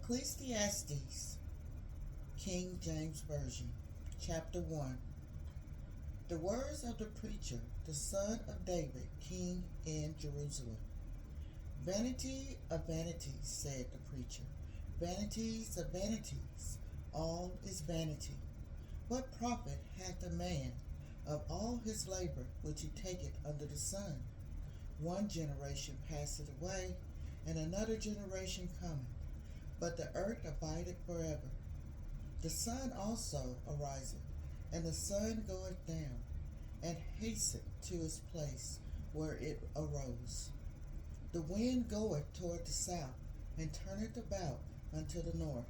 Ecclesiastes, King James Version, Chapter 1. The words of the preacher, the son of David, king in Jerusalem. Vanity of vanities, said the preacher. Vanities of vanities, all is vanity. What profit hath a man of all his labor which he taketh under the sun? One generation passeth away, and another generation cometh, but the earth abideth forever. The sun also ariseth, and the sun goeth down, and hasteth to his place where it arose. The wind goeth toward the south, and turneth about unto the north.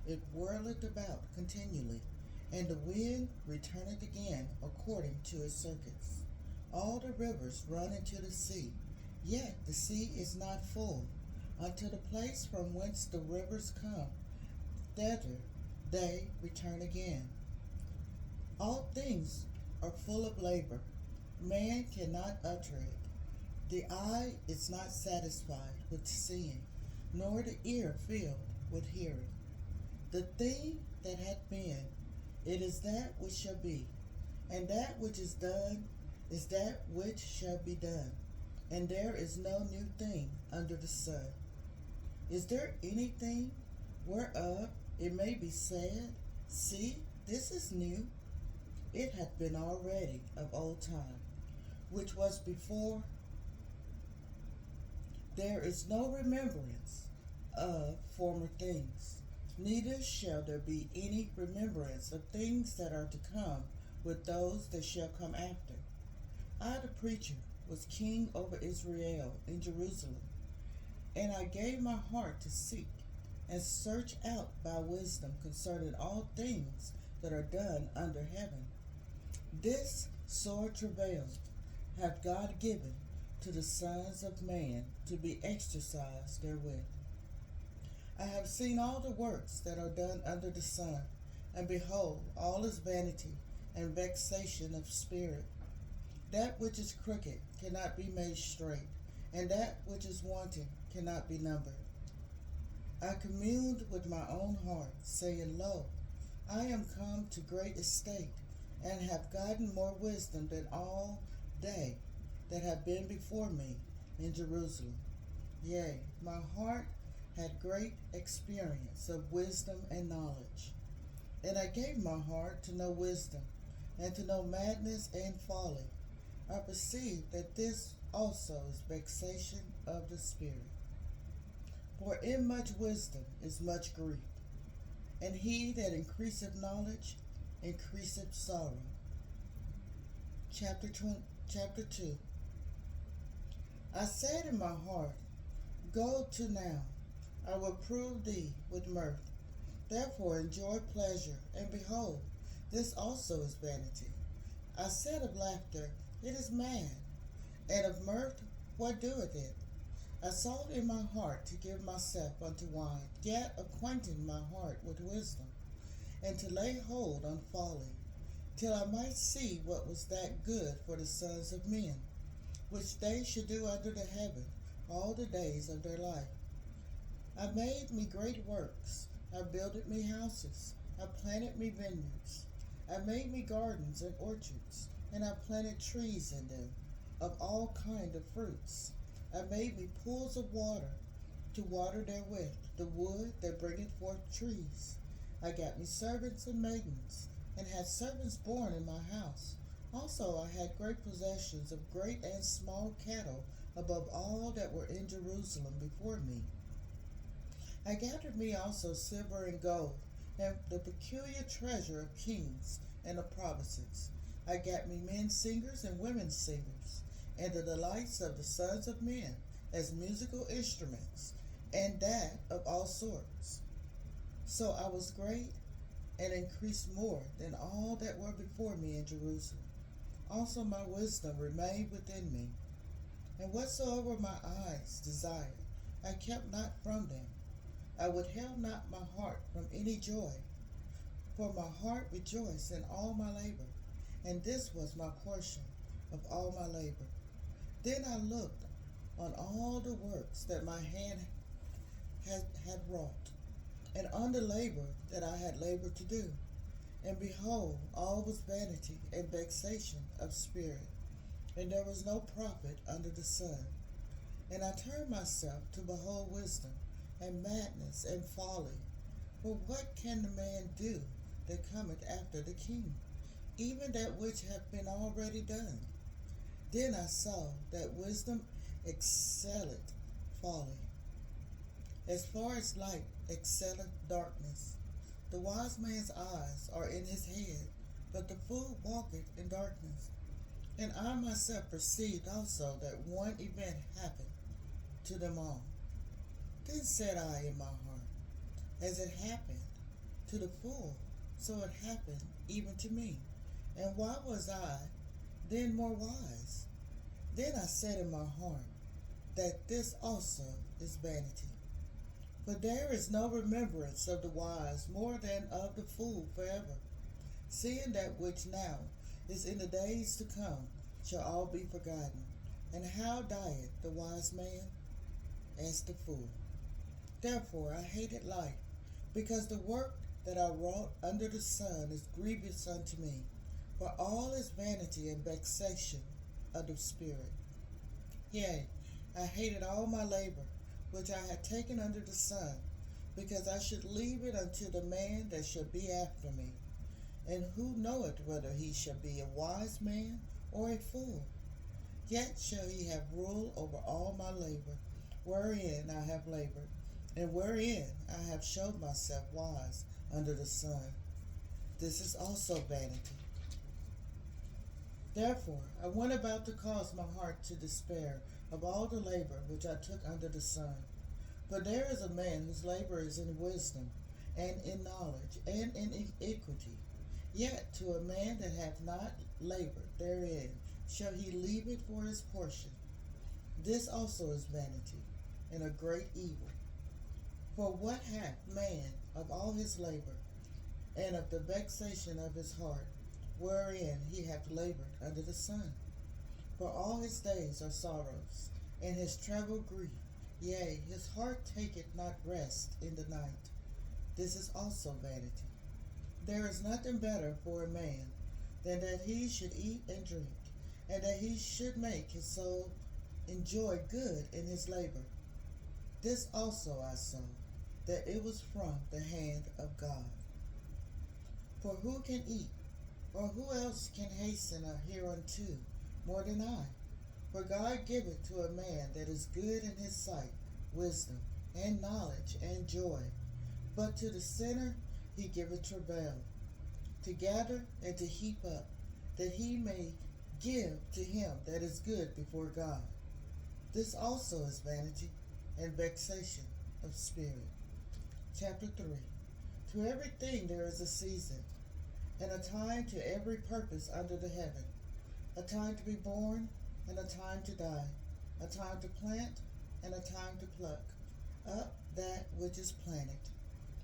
It whirleth about continually, and the wind returneth again according to his circuits. All the rivers run into the sea, yet the sea is not full. Unto the place from whence the rivers come, thither they return again. All things are full of labor. Man cannot utter it. The eye is not satisfied with seeing, nor the ear filled with hearing. The thing that hath been, it is that which shall be, and that which is done is that which shall be done. And there is no new thing under the sun. Is there anything whereof it may be said, see, this is new? It hath been already of old time, which was before. There is no remembrance of former things, neither shall there be any remembrance of things that are to come with those that shall come after. I, the preacher, was king over Israel in Jerusalem, and I gave my heart to seek and search out by wisdom concerning all things that are done under heaven. This sore travail hath God given to the sons of man to be exercised therewith. I have seen all the works that are done under the sun, and behold, all is vanity and vexation of spirit. That which is crooked cannot be made straight, and that which is wanting cannot be numbered. I communed with my own heart, saying, Lo, I am come to great estate, and have gotten more wisdom than all they that have been before me in Jerusalem. Yea, my heart had great experience of wisdom and knowledge. And I gave my heart to know wisdom, and to know madness and folly. I perceive that this also is vexation of the spirit. For in much wisdom is much grief, and he that increaseth knowledge increaseth sorrow. Chapter 2. I said in my heart, Go to now, I will prove thee with mirth. Therefore enjoy pleasure, and behold, this also is vanity. I said of laughter, It is mad, and of mirth, what doeth it? I sought in my heart to give myself unto wine, yet acquainting my heart with wisdom, and to lay hold on folly, till I might see what was that good for the sons of men, which they should do under the heaven all the days of their life. I made me great works, I builded me houses, I planted me vineyards, I made me gardens and orchards, and I planted trees in them, of all kind of fruits. I made me pools of water, to water therewith the wood that bringeth forth trees. I got me servants and maidens, and had servants born in my house. Also I had great possessions of great and small cattle, above all that were in Jerusalem before me. I gathered me also silver and gold, and the peculiar treasure of kings and of provinces. I got me men singers and women singers, and the delights of the sons of men as musical instruments, and that of all sorts. So I was great, and increased more than all that were before me in Jerusalem. Also my wisdom remained within me, and whatsoever my eyes desired, I kept not from them. I withheld not my heart from any joy, for my heart rejoiced in all my labor, and this was my portion of all my labor. Then I looked on all the works that my hand had wrought, and on the labor that I had labored to do. And behold, all was vanity and vexation of spirit, and there was no profit under the sun. And I turned myself to behold wisdom, and madness, and folly. For what can the man do that cometh after the king? Even that which hath been already done. Then I saw that wisdom excelleth folly, as far as light excelleth darkness. The wise man's eyes are in his head, but the fool walketh in darkness. And I myself perceived also that one event happened to them all. Then said I in my heart, as it happened to the fool, so it happened even to me. And why was I then more wise? Then I said in my heart, that this also is vanity. For there is no remembrance of the wise more than of the fool forever. Seeing that which now is in the days to come shall all be forgotten. And how dieth the wise man? As the fool. Therefore I hated life, because the work that I wrought under the sun is grievous unto me. For all is vanity and vexation of the spirit. Yea, I hated all my labor, which I had taken under the sun, because I should leave it unto the man that shall be after me. And who knoweth whether he shall be a wise man or a fool? Yet shall he have rule over all my labor, wherein I have labored, and wherein I have showed myself wise under the sun. This is also vanity. Therefore I went about to cause my heart to despair of all the labor which I took under the sun. For there is a man whose labor is in wisdom, and in knowledge, and in equity. Yet to a man that hath not labored therein shall he leave it for his portion. This also is vanity, and a great evil. For what hath man of all his labor, and of the vexation of his heart, wherein he hath labored under the sun? For all his days are sorrows, and his travel grief. Yea, his heart taketh not rest in the night. This is also vanity. There is nothing better for a man than that he should eat and drink, and that he should make his soul enjoy good in his labor. This also I saw, that it was from the hand of God. For who can eat, or who else can hasten hereunto more than I? For God giveth to a man that is good in his sight wisdom, and knowledge, and joy. But to the sinner he giveth travail, to gather and to heap up, that he may give to him that is good before God. This also is vanity and vexation of spirit. Chapter 3. To everything there is a season, and a time to every purpose under the heaven, a time to be born, and a time to die, a time to plant, and a time to pluck up that which is planted,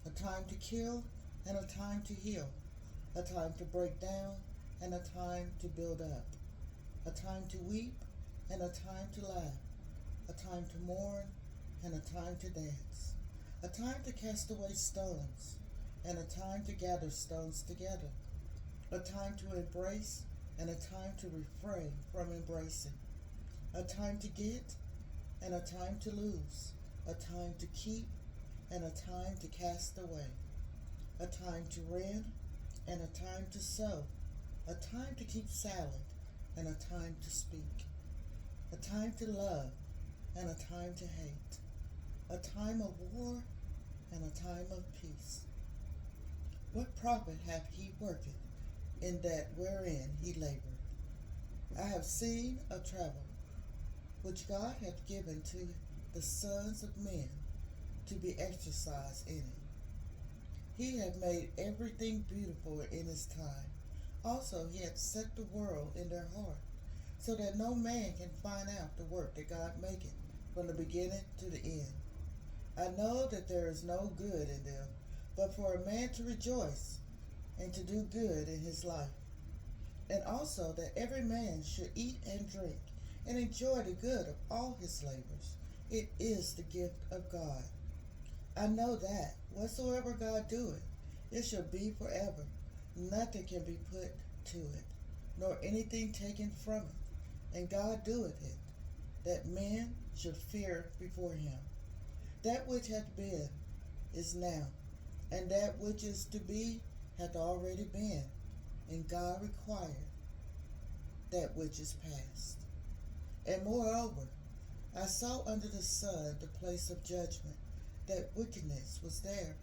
a time to kill, and a time to heal, a time to break down, and a time to build up, a time to weep, and a time to laugh, a time to mourn, and a time to dance, a time to cast away stones, and a time to gather stones together, a time to embrace, and a time to refrain from embracing, a time to get, and a time to lose, a time to keep, and a time to cast away, a time to rend, and a time to sow, a time to keep silent, and a time to speak, a time to love, and a time to hate, a time of war, and a time of peace. What profit hath he worketh in that wherein he labored? I have seen a travel which God hath given to the sons of men to be exercised in it. He hath made everything beautiful in his time. Also he hath set the world in their heart, so that no man can find out the work that God maketh from the beginning to the end. I know that there is no good in them, but for a man to rejoice and to do good in his life. And also that every man should eat and drink and enjoy the good of all his labors. It is the gift of God. I know that whatsoever God doeth, it shall be forever. Nothing can be put to it, nor anything taken from it. And God doeth it, that men should fear before him. That which hath been is now, and that which is to be hath already been, and God required that which is past. And moreover, I saw under the sun the place of judgment, that wickedness was there,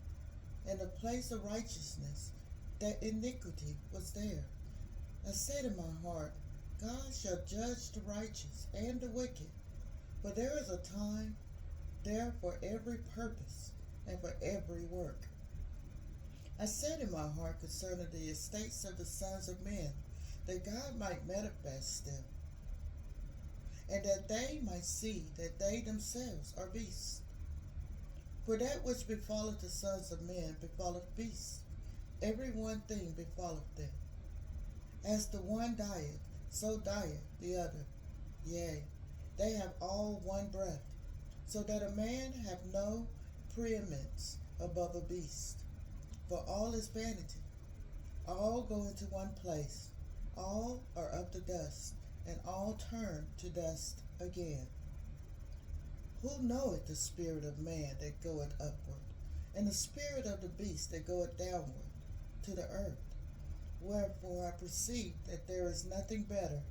and the place of righteousness, that iniquity was there. I said in my heart, God shall judge the righteous and the wicked, for there is a time there for every purpose and for every work. I said in my heart concerning the estates of the sons of men, that God might manifest them, and that they might see that they themselves are beasts. For that which befalleth the sons of men befalleth beasts, every one thing befalleth them. As the one dieth, so dieth the other. Yea, they have all one breath, so that a man have no preeminence above a beast. For all is vanity. All go into one place. All are of the dust, and all turn to dust again. Who knoweth the spirit of man that goeth upward, and the spirit of the beast that goeth downward to the earth? Wherefore I perceive that there is nothing better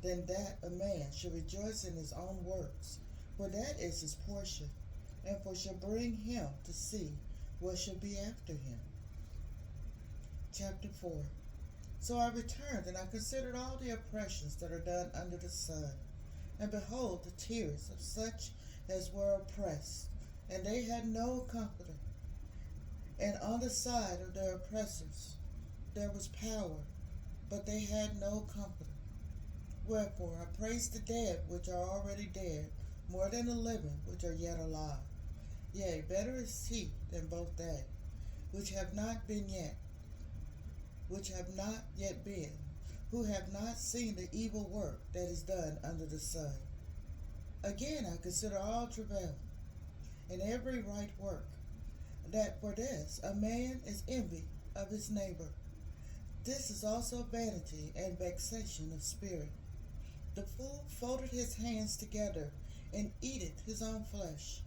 than that a man should rejoice in his own works, for that is his portion, and for shall bring him to see what shall be after him. Chapter 4. So I returned, and I considered all the oppressions that are done under the sun. And behold, the tears of such as were oppressed, and they had no comforter. And on the side of their oppressors there was power, but they had no comforter. Wherefore I praise the dead which are already dead, more than the living which are yet alive. Yea, better is he than both they, which have not been yet, which have not yet been, who have not seen the evil work that is done under the sun. Again I consider all travail, and every right work, that for this a man is envy of his neighbor. This is also vanity and vexation of spirit. The fool folded his hands together, and eateth his own flesh.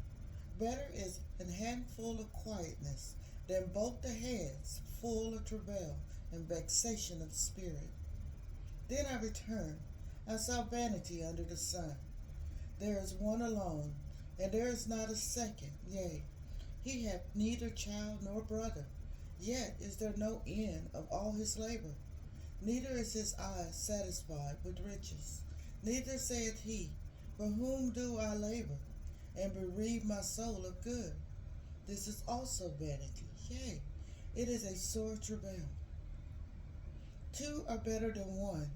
Better is an handful of quietness than both the hands full of travail and vexation of spirit. Then I returned. I saw vanity under the sun. There is one alone, and there is not a second. Yea, he hath neither child nor brother. Yet is there no end of all his labor. Neither is his eye satisfied with riches. Neither saith he, for whom do I labor, and bereave my soul of good? This is also vanity. Yea, it is a sore travail. Two are better than one,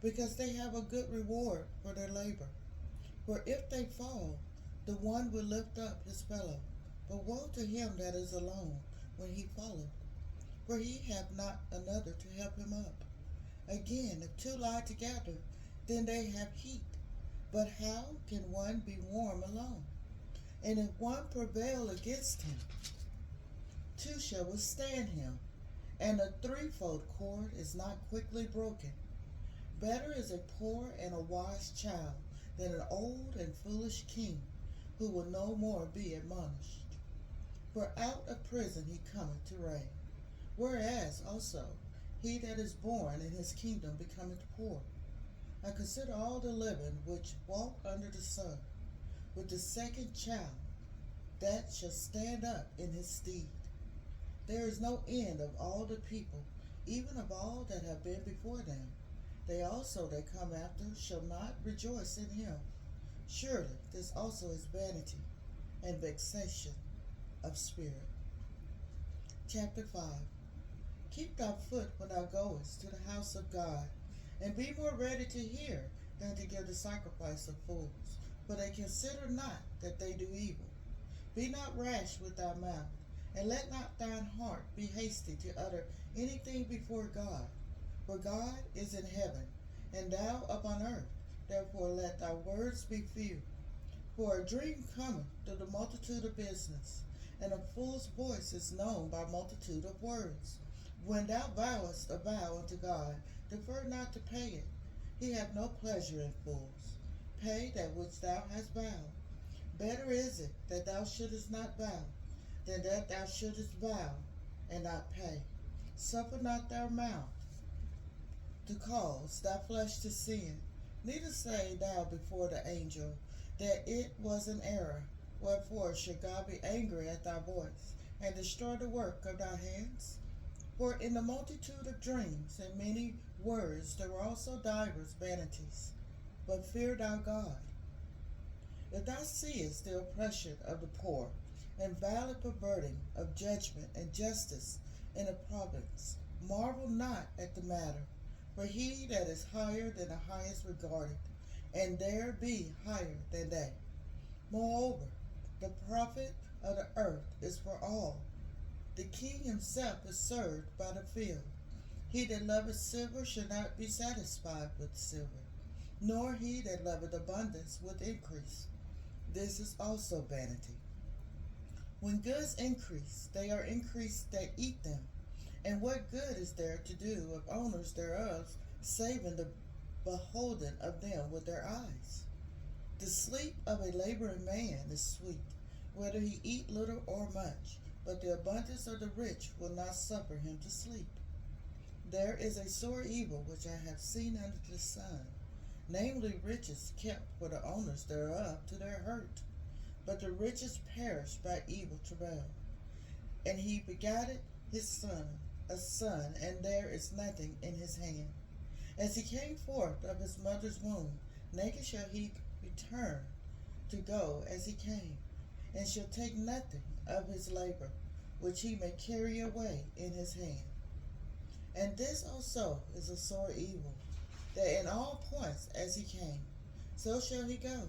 because they have a good reward for their labor. For if they fall, the one will lift up his fellow. But woe to him that is alone when he falleth, for he hath not another to help him up. Again, if two lie together, then they have heat. But how can one be warm alone? And if one prevail against him, two shall withstand him. And a threefold cord is not quickly broken. Better is a poor and a wise child than an old and foolish king, who will no more be admonished. For out of prison he cometh to reign. Whereas also he that is born in his kingdom becometh poor. I consider all the living which walk under the sun, with the second child that shall stand up in his stead. There is no end of all the people, even of all that have been before them. They also that come after shall not rejoice in him. Surely this also is vanity and vexation of spirit. Chapter 5. Keep thy foot when thou goest to the house of God, and be more ready to hear than to give the sacrifice of fools, for they consider not that they do evil. Be not rash with thy mouth, and let not thine heart be hasty to utter anything before God. For God is in heaven, and thou upon earth. Therefore let thy words be few. For a dream cometh through the multitude of business, and a fool's voice is known by multitude of words. When thou vowest a vow unto God, defer not to pay it. He hath no pleasure in fools. Pay that which thou hast vowed. Better is it that thou shouldest not vow, than that thou shouldest vow and not pay. Suffer not thy mouth to cause thy flesh to sin. Neither say thou before the angel that it was an error. Wherefore should God be angry at thy voice, and destroy the work of thy hands? For in the multitude of dreams and many words there were also divers vanities. But fear thou God. If thou seest the oppression of the poor, and valid perverting of judgment and justice in a province, marvel not at the matter. For he that is higher than the highest regarded, and there be higher than they. Moreover, the profit of the earth is for all. The king himself is served by the field. He that loveth silver shall not be satisfied with silver, nor he that loveth abundance with increase. This is also vanity. When goods increase, they are increased that eat them. And what good is there to do of owners thereof, saving the beholding of them with their eyes? The sleep of a laboring man is sweet, whether he eat little or much, but the abundance of the rich will not suffer him to sleep. There is a sore evil which I have seen under the sun, namely riches kept for the owners thereof to their hurt. But the riches perish by evil travail. And he begatted his son, a son, and there is nothing in his hand. As he came forth of his mother's womb, naked shall he return to go as he came, and shall take nothing of his labor, which he may carry away in his hand. And this also is a sore evil, that in all points as he came, so shall he go.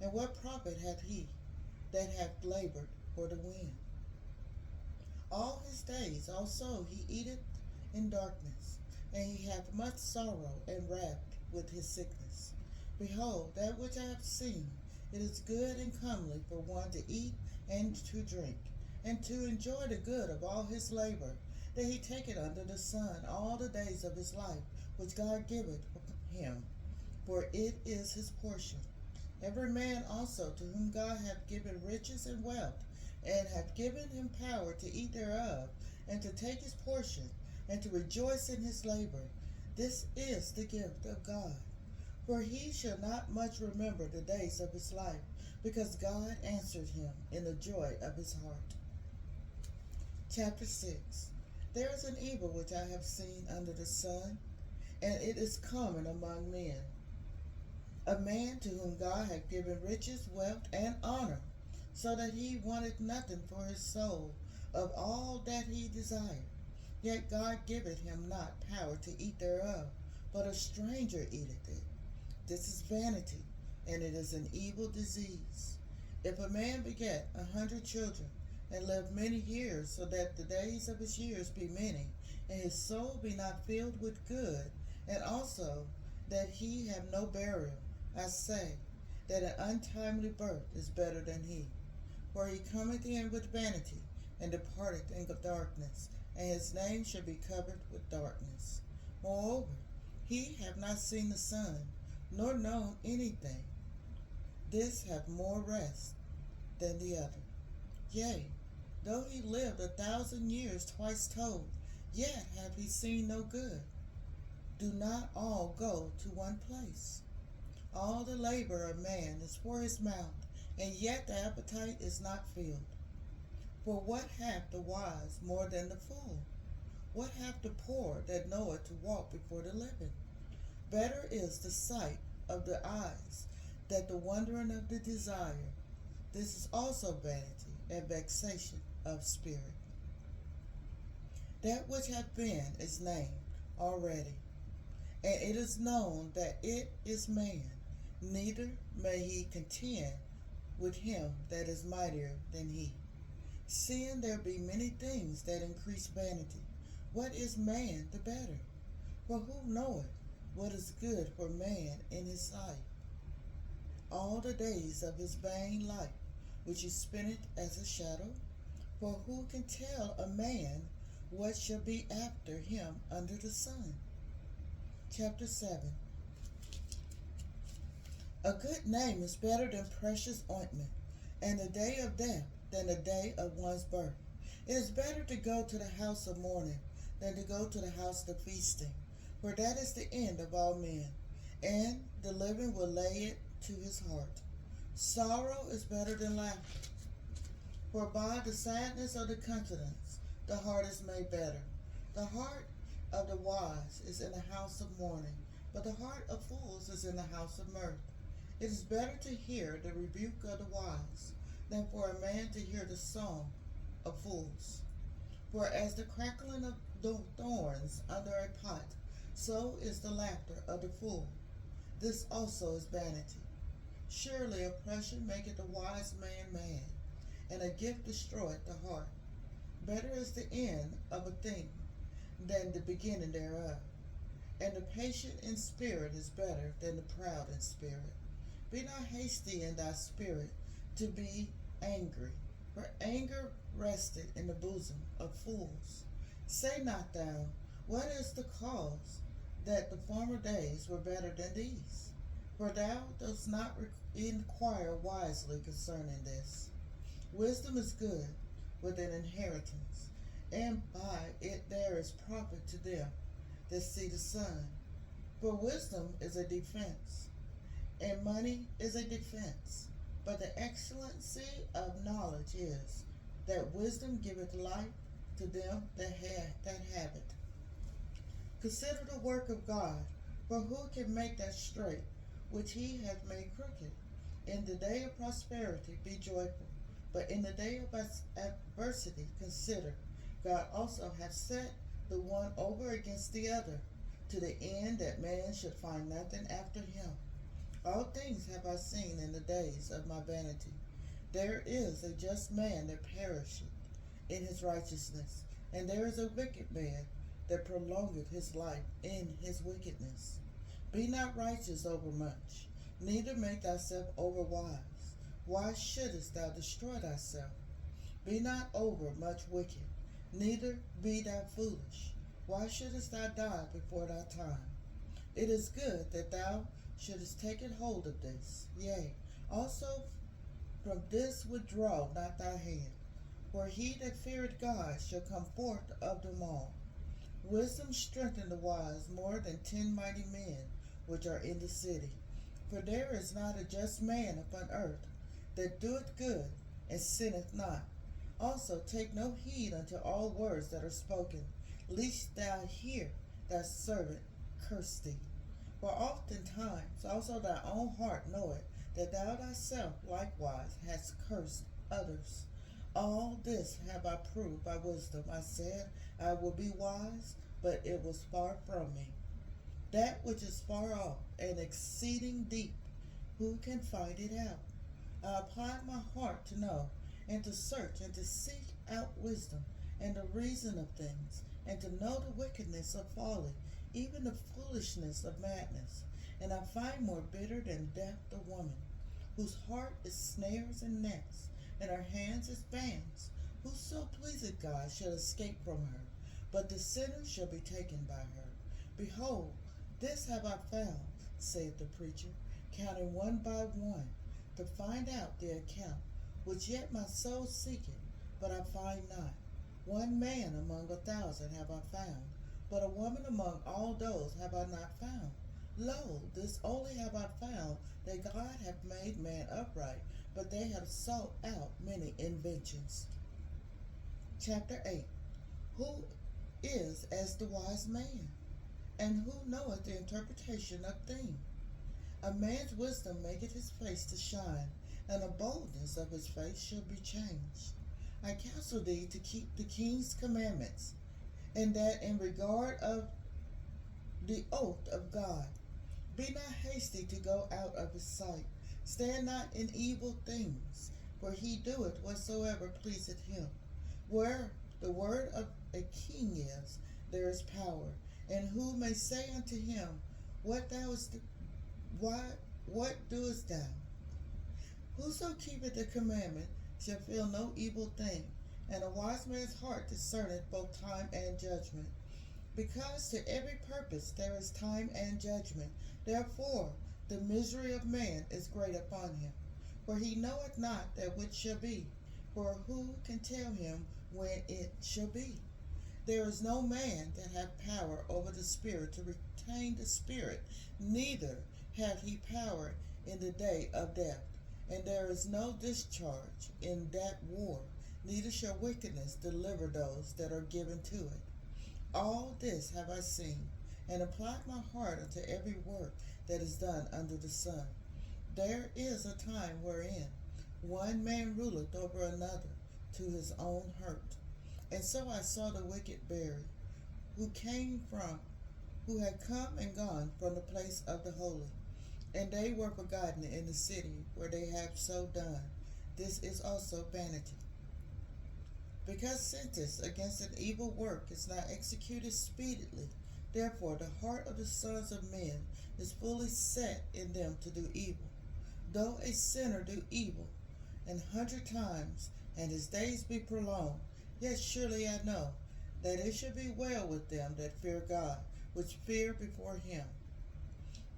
And what profit hath he that hath labored for the wind? All his days also he eateth in darkness, and he hath much sorrow and wrath with his sickness. Behold, that which I have seen, it is good and comely for one to eat and to drink, and to enjoy the good of all his labor, that he taketh under the sun all the days of his life, which God giveth him, for it is his portion. Every man also to whom God hath given riches and wealth, and hath given him power to eat thereof, and to take his portion, and to rejoice in his labor, this is the gift of God. For he shall not much remember the days of his life, because God answered him in the joy of his heart. Chapter 6. There is an evil which I have seen under the sun, and it is common among men. A man to whom God hath given riches, wealth, and honor, so that he wanted nothing for his soul of all that he desired. Yet God giveth him not power to eat thereof, but a stranger eateth it. This is vanity, and it is an evil disease. If a man beget 100 children, and live many years, so that the days of his years be many, and his soul be not filled with good, and also that he have no burial, I say that an untimely birth is better than he. For he cometh in with vanity, and departeth in darkness, and his name shall be covered with darkness. Moreover, he hath not seen the sun, nor known anything. This hath more rest than the other. Yea, though he lived 1,000 years twice told, yet hath he seen no good. Do not all go to one place? All the labor of man is for his mouth, and yet the appetite is not filled. For what hath the wise more than the fool? What hath the poor that knoweth to walk before the living? Better is the sight of the eyes than the wondering of the desire. This is also vanity and vexation of spirit. That which hath been is named already, and it is known that it is man, neither may he contend with him that is mightier than he. Seeing there be many things that increase vanity, what is man the better? For who knoweth what is good for man in his sight? All the days of his vain life, which he spenneth as a shadow, For who can tell a man what shall be after him under the sun? Chapter 7. A good name is better than precious ointment, and the day of death than the day of one's birth. It is better to go to the house of mourning than to go to the house of feasting, for that is the end of all men, and the living will lay it to his heart. Sorrow is better than laughter, for by the sadness of the countenance the heart is made better. The heart of the wise is in the house of mourning, but the heart of fools is in the house of mirth. It is better to hear the rebuke of the wise than for a man to hear the song of fools. For as the crackling of the thorns under a pot, so is the laughter of the fool. This also is vanity. Surely oppression maketh a wise man mad, and a gift destroyeth the heart. Better is the end of a thing than the beginning thereof, and the patient in spirit is better than the proud in spirit. Be not hasty in thy spirit to be angry, for anger rested in the bosom of fools. Say not thou, what is the cause that the former days were better than these? For thou dost not inquire wisely concerning this. Wisdom is good with an inheritance, and by it there is profit to them that see the sun. For wisdom is a defense, and money is a defense. But the excellency of knowledge is that wisdom giveth life to them that have it. Consider the work of God, for who can make that straight which he hath made crooked? In the day of prosperity be joyful, but in the day of adversity consider, God also hath set the one over against the other, to the end that man should find nothing after him. All things have I seen in the days of my vanity. There is a just man that perisheth in his righteousness, and there is a wicked man that prolongeth his life in his wickedness. Be not righteous over much, neither make thyself over wise. Why shouldest thou destroy thyself? Be not over much wicked, neither be thou foolish. Why shouldest thou die before thy time? It is good that thou shouldest take hold of this. Yea, also from this withdraw not thy hand. For he that feareth God shall come forth of them all. Wisdom strengtheneth the wise more than 10 mighty men which are in the city. For there is not a just man upon earth that doeth good and sinneth not. Also take no heed unto all words that are spoken, lest thou hear thy servant curse thee. For oftentimes also thy own heart knoweth that thou thyself likewise hast cursed others. All this have I proved by wisdom. I said, I will be wise, but it was far from me. That which is far off and exceeding deep, who can find it out? I applied my heart to know, and to search, and to seek out wisdom, and the reason of things, and to know the wickedness of folly, even the foolishness of madness. And I find more bitter than death the woman, whose heart is snares and nets, and her hands is bands. Whoso pleaseth God shall escape from her, but the sinner shall be taken by her. Behold, this have I found, saith the preacher, counting one by one, to find out the account, which yet my soul seeketh, but I find not. One man among 1,000 have I found, but a woman among all those have I not found. Lo, this only have I found, that God hath made man upright, but they have sought out many inventions. Chapter 8. Who is as the wise man? And who knoweth the interpretation of things? A man's wisdom maketh his face to shine, and the boldness of his face shall be changed. I counsel thee to keep the king's commandments, and that in regard of the oath of God. Be not hasty to go out of his sight. Stand not in evil things, for he doeth whatsoever pleaseth him. Where the word of a king is, there is power. And who may say unto him, What doest thou? Whoso keepeth the commandment shall feel no evil thing, and a wise man's heart discerneth both time and judgment. Because to every purpose there is time and judgment, therefore the misery of man is great upon him. For he knoweth not that which shall be, for who can tell him when it shall be? There is no man that hath power over the spirit to retain the spirit, neither hath he power in the day of death. And there is no discharge in that war, neither shall wickedness deliver those that are given to it. All this have I seen, and applied my heart unto every work that is done under the sun. There is a time wherein one man ruleth over another to his own hurt. And so I saw the wicked buried, who had come and gone from the place of the holy, and they were forgotten in the city where they have so done. This is also vanity. Because sentence against an evil work is not executed speedily, therefore the heart of the sons of men is fully set in them to do evil. Though a sinner do evil 100 times, and his days be prolonged, yet surely I know that it shall be well with them that fear God, which fear before him.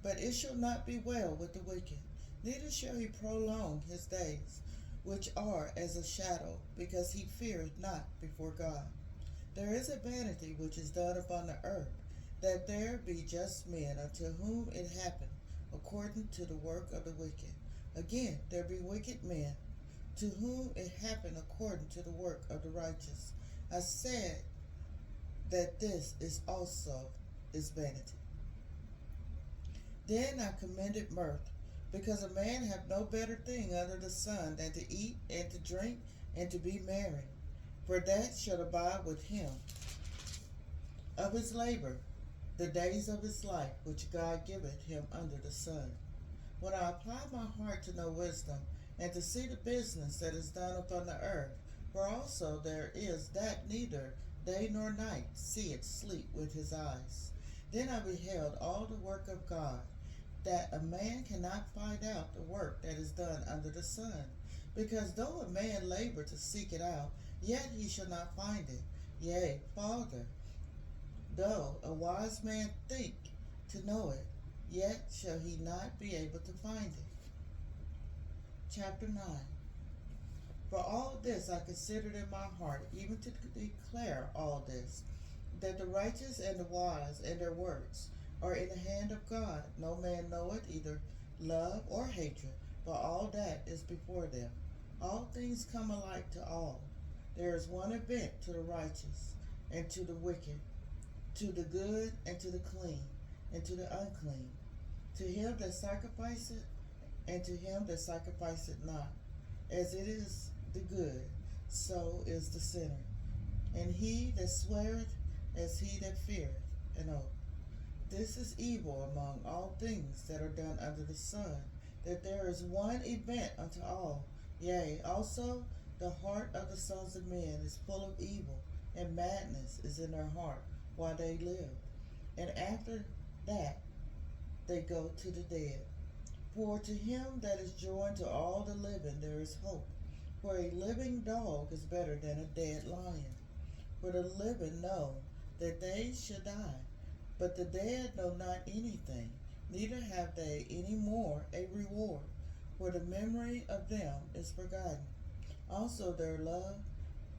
But it shall not be well with the wicked, neither shall he prolong his days, which are as a shadow, because he feareth not before God. There is a vanity which is done upon the earth, that there be just men unto whom it happen according to the work of the wicked. Again, there be wicked men, to whom it happen according to the work of the righteous. I said that this is also is vanity. Then I commended mirth, because a man have no better thing under the sun than to eat and to drink and to be merry, for that shall abide with him of his labor the days of his life which God giveth him under the sun. When I apply my heart to know wisdom, and to see the business that is done upon the earth, for also there is that neither day nor night seeth sleep with his eyes. Then I beheld all the work of God, that a man cannot find out the work that is done under the sun. Because though a man labor to seek it out, yet he shall not find it. Yea, farther, though a wise man think to know it, yet shall he not be able to find it. Chapter 9. For all this I considered in my heart, even to declare all this, that the righteous and the wise and their works are in the hand of God. No man knoweth either love or hatred, but all that is before them. All things come alike to all. There is one event to the righteous and to the wicked, to the good and to the clean, and to the unclean, to him that sacrificeth and to him that sacrificeth not. As it is the good, so is the sinner. And he that sweareth, as he that feareth an oath. This is evil among all things that are done under the sun, that there is one event unto all. Yea, also the heart of the sons of men is full of evil, and madness is in their heart while they live. And after that they go to the dead. For to him that is joined to all the living there is hope. For a living dog is better than a dead lion. For the living know that they shall die, but the dead know not anything, neither have they any more a reward, for the memory of them is forgotten. Also their love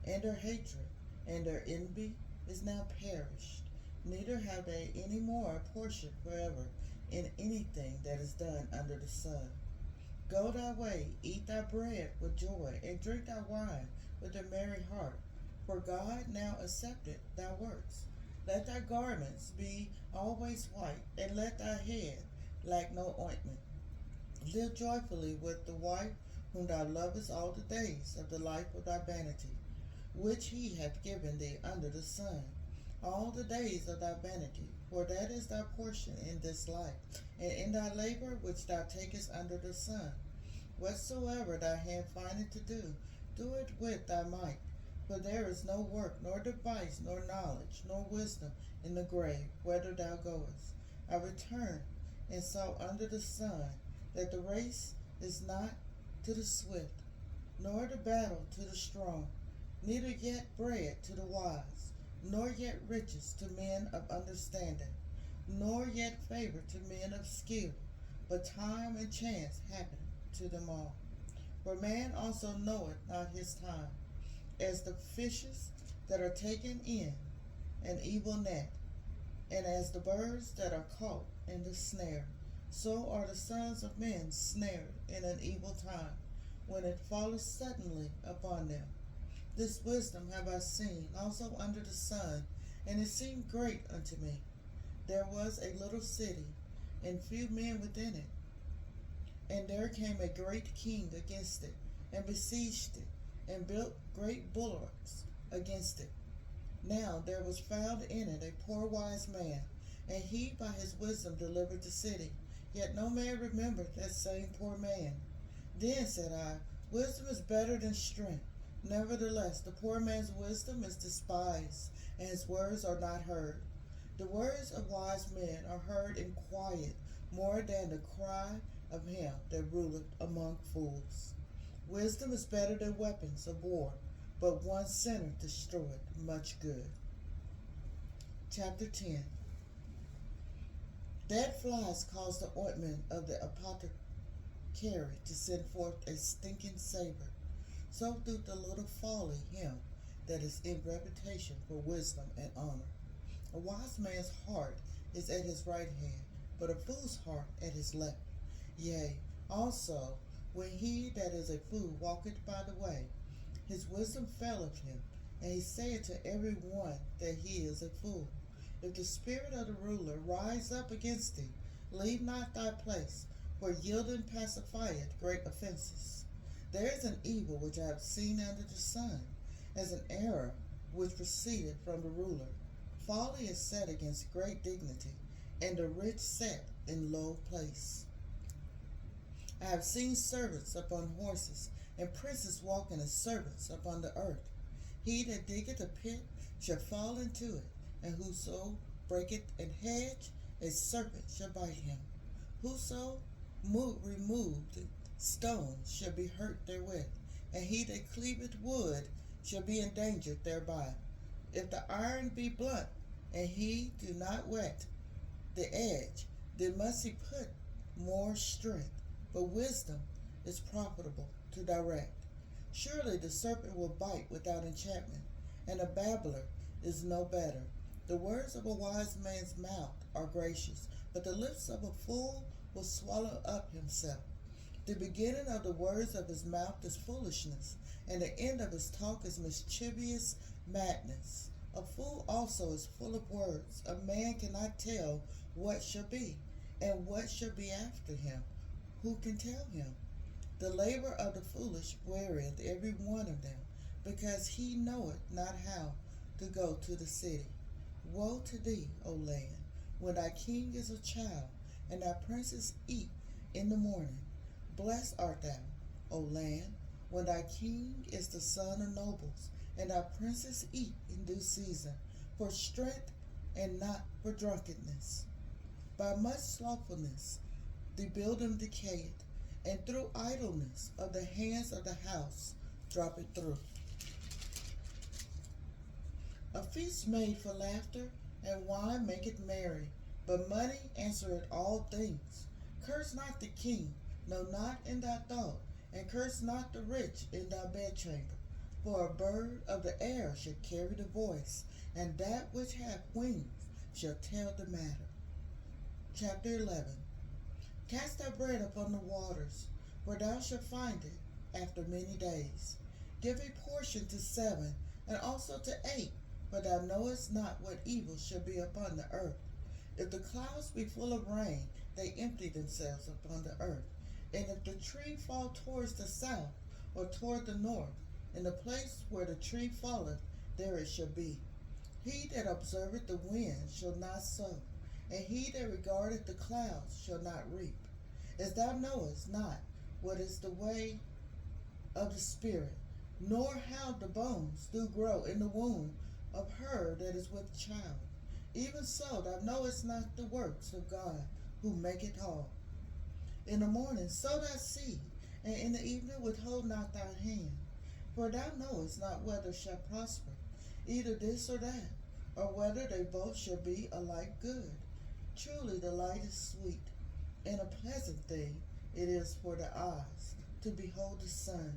and their hatred and their envy is now perished, neither have they any more a portion forever in anything that is done under the sun. Go thy way, eat thy bread with joy, and drink thy wine with a merry heart, for God now accepteth thy works. Let thy garments be always white, and let thy head lack no ointment. Live joyfully with the wife whom thou lovest all the days of the life of thy vanity, which he hath given thee under the sun, all the days of thy vanity, for that is thy portion in this life, and in thy labor which thou takest under the sun. Whatsoever thy hand findeth to do, do it with thy might. For there is no work, nor device, nor knowledge, nor wisdom in the grave, whither thou goest. I returned and saw under the sun that the race is not to the swift, nor the battle to the strong, neither yet bread to the wise, nor yet riches to men of understanding, nor yet favor to men of skill, but time and chance happen to them all. For man also knoweth not his time, as the fishes that are taken in an evil net, and as the birds that are caught in the snare. So are the sons of men snared in an evil time, when it falleth suddenly upon them. This wisdom have I seen also under the sun, and it seemed great unto me. There was a little city, and few men within it. And there came a great king against it, and besieged it, and built great bulwarks against it. Now there was found in it a poor wise man, and he by his wisdom delivered the city. Yet no man remembered that same poor man. Then said I, wisdom is better than strength. Nevertheless, the poor man's wisdom is despised, and his words are not heard. The words of wise men are heard in quiet, more than the cry of him that ruleth among fools. Wisdom is better than weapons of war, but one sinner destroyeth much good. Chapter 10. Dead flies cause the ointment of the apothecary to send forth a stinking savor. So do the little Folly him that is in reputation for wisdom and honor. A wise man's heart is at his right hand, but a fool's heart at his left. Yea, also, when he that is a fool walketh by the way, his wisdom faileth him, and he saith to every one that he is a fool. If the spirit of the ruler rise up against thee, leave not thy place, for yielding pacifieth great offenses. There is an evil which I have seen under the sun, as an error which proceeded from the ruler. Folly is set against great dignity, and the rich set in low place. I have seen servants upon horses, and princes walking as servants upon the earth. He that diggeth a pit shall fall into it, and whoso breaketh an hedge, a serpent shall bite him. Whoso removed stones shall be hurt therewith, and he that cleaveth wood shall be endangered thereby. If the iron be blunt, and he do not whet the edge, then must he put more strength. But wisdom is profitable to direct. Surely the serpent will bite without enchantment, and a babbler is no better. The words of a wise man's mouth are gracious, but the lips of a fool will swallow up himself. The beginning of the words of his mouth is foolishness, and the end of his talk is mischievous madness. A fool also is full of words. A man cannot tell what shall be, and what shall be after him. Who can tell him? The labor of the foolish wearieth every one of them, because he knoweth not how to go to the city. Woe to thee, O land, when thy king is a child, and thy princes eat in the morning. Blessed art thou, O land, when thy king is the son of nobles, and thy princes eat in due season, for strength and not for drunkenness. By much slothfulness the building decayeth, and through idleness of the hands of the house droppeth through. A feast made for laughter, and wine maketh merry, but money answereth all things. Curse not the king, no, not in thy thought, and curse not the rich in thy bedchamber. For a bird of the air shall carry the voice, and that which hath wings shall tell the matter. Chapter 11. Cast thy bread upon the waters, for thou shalt find it after many days. Give a portion to 7, and also to 8, for thou knowest not what evil shall be upon the earth. If the clouds be full of rain, they empty themselves upon the earth. And if the tree fall towards the south, or toward the north, in the place where the tree falleth, there it shall be. He that observeth the wind shall not sow, and he that regardeth the clouds shall not reap. As thou knowest not what is the way of the Spirit, nor how the bones do grow in the womb of her that is with child, even so thou knowest not the works of God, who maketh all. In the morning sow thy seed, and in the evening withhold not thy hand, For thou knowest not whether shall prosper, either this or that, or whether they both shall be alike good. Truly the light is sweet, and a pleasant thing it is for the eyes to behold the sun.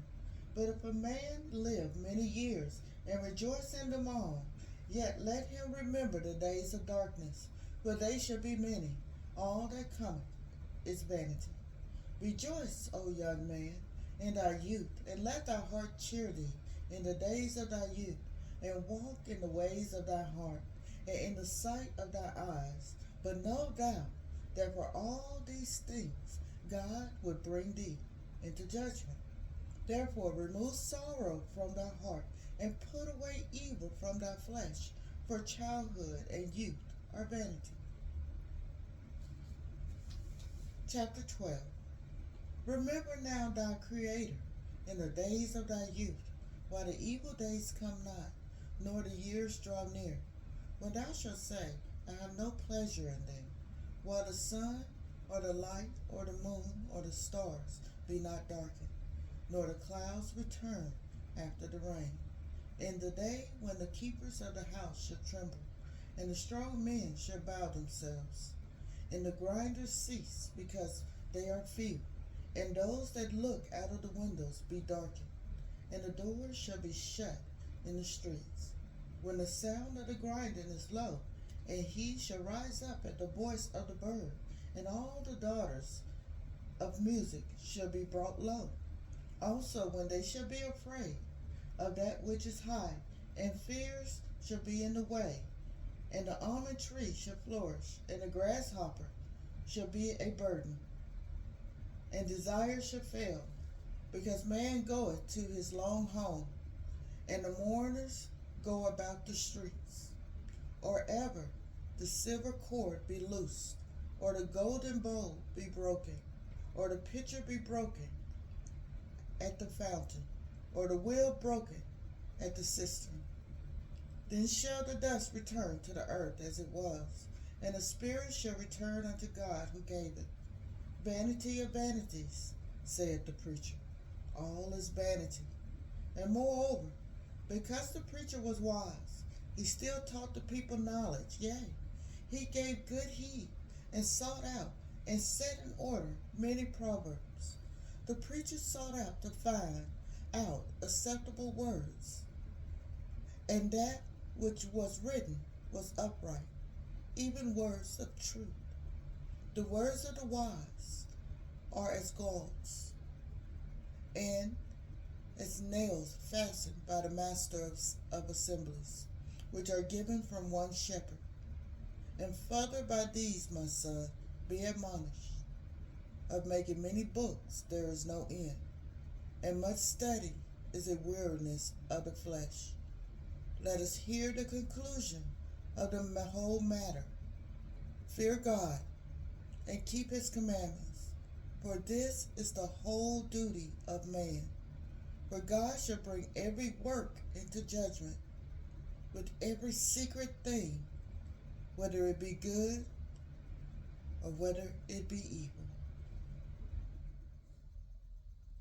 But if a man live many years and rejoice in them all, yet let him remember the days of darkness, for they shall be many. All that cometh is vanity. Rejoice, O young man, in thy youth, and let thy heart cheer thee in the days of thy youth, and walk in the ways of thy heart, and in the sight of thy eyes. But know thou that for all these things God would bring thee into judgment. Therefore remove sorrow from thy heart, and put away evil from thy flesh, for childhood and youth are vanity. Chapter 12. Remember now thy Creator in the days of thy youth, while the evil days come not, nor the years draw near, when thou shalt say, I have no pleasure in them, while the sun, or the light, or the moon, or the stars be not darkened, nor the clouds return after the rain. In the day when the keepers of the house shall tremble, and the strong men shall bow themselves, and the grinders cease, because they are few, and those that look out of the windows be darkened, and the doors shall be shut in the streets. When the sound of the grinding is low, and he shall rise up at the voice of the bird, and all the daughters of music shall be brought low. Also when they shall be afraid of that which is high, and fears shall be in the way, and the almond tree shall flourish, and the grasshopper shall be a burden, and desire shall fail, because man goeth to his long home, and the mourners go about the streets. Or ever the silver cord be loosed, or the golden bowl be broken, or the pitcher be broken at the fountain, or the wheel broken at the cistern. Then shall the dust return to the earth as it was, and the spirit shall return unto God who gave it. Vanity of vanities, saith the preacher. All is vanity. And moreover, because the preacher was wise, he still taught the people knowledge. Yea, he gave good heed, and sought out, and set in order many proverbs. The preacher sought out to find out acceptable words, and that which was written was upright, even words of truth. The words of the wise are as galls, and as nails fastened by the master of assemblies, which are given from one shepherd. And further by these, my son, be admonished. Of making many books there is no end, and much study is a weariness of the flesh. Let us hear the conclusion of the whole matter. Fear God, and keep his commandments, for this is the whole duty of man. For God shall bring every work into judgment, with every secret thing, whether it be good or whether it be evil.